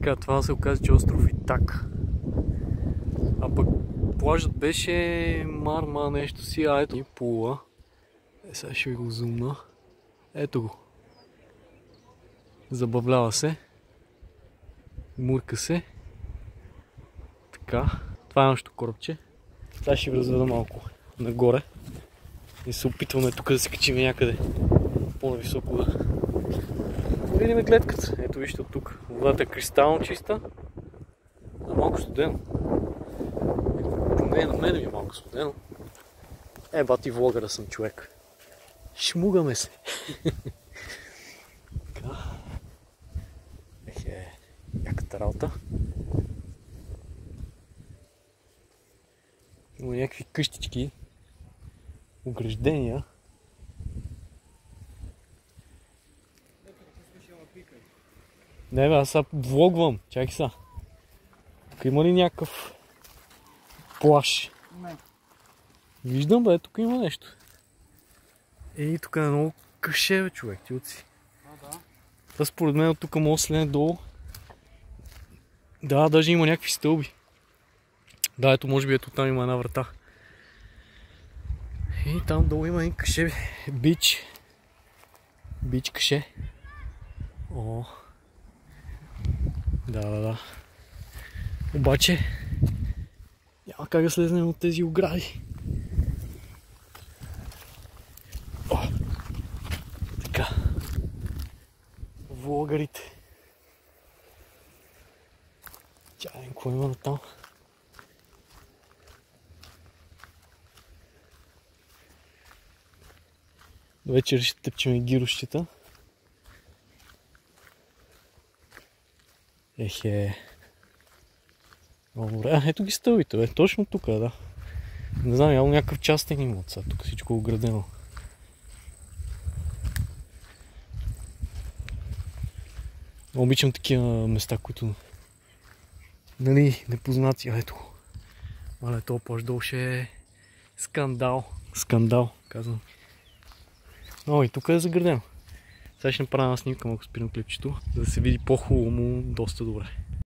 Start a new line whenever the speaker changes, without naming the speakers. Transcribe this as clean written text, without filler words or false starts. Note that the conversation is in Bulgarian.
Така, това се оказа, че остров Итак. А пък плажът беше Марма нещо си, а ето и Пула. Сега ще ви го зумна. Ето го. Забавлява се. Мурка се. Така. Това е нашето корабче. Сега ще ви разведа малко нагоре. И се опитваме тук да се качим някъде по-нависоко да видим гледката. Ето вижте от тук. Водата е кристално чиста, а малко студено. Поне на мен ми е малко студено. Бати влогъра съм, човек. Шмугаме се. Така. Яката работа. Има някакви къщички, ограждения. Не бе, аз сега влогвам. Чакай са. Тук има ли някакъв плаж? Не. Виждам бе, тук има нещо. Тук е много къше бе, човек, ти отси. Да. Това според мен от тук може да слене долу. Да, даже има някакви стълби. Да, ето може би ето там има една врата. И там долу има един къше, бич. Бич къше. О. Да. Обаче няма как да слезнем от тези огради. О. Така. Влогарите. Чакай, какво има на там? Вечер ще тъпчем и гирощите. Много добре. Ето ги стълбите, бе. Точно тук, да. Не знам, явно някакъв частен имот сега. Тук всичко е оградено. Обичам такива места, които нали, непознати. Ето го. Мале, този плаж долу ще е скандал. Скандал, казвам. И тук е заградено. Сега ще направя една снимка, ако спирам клипчето, за да се види по-хубаво му доста добре.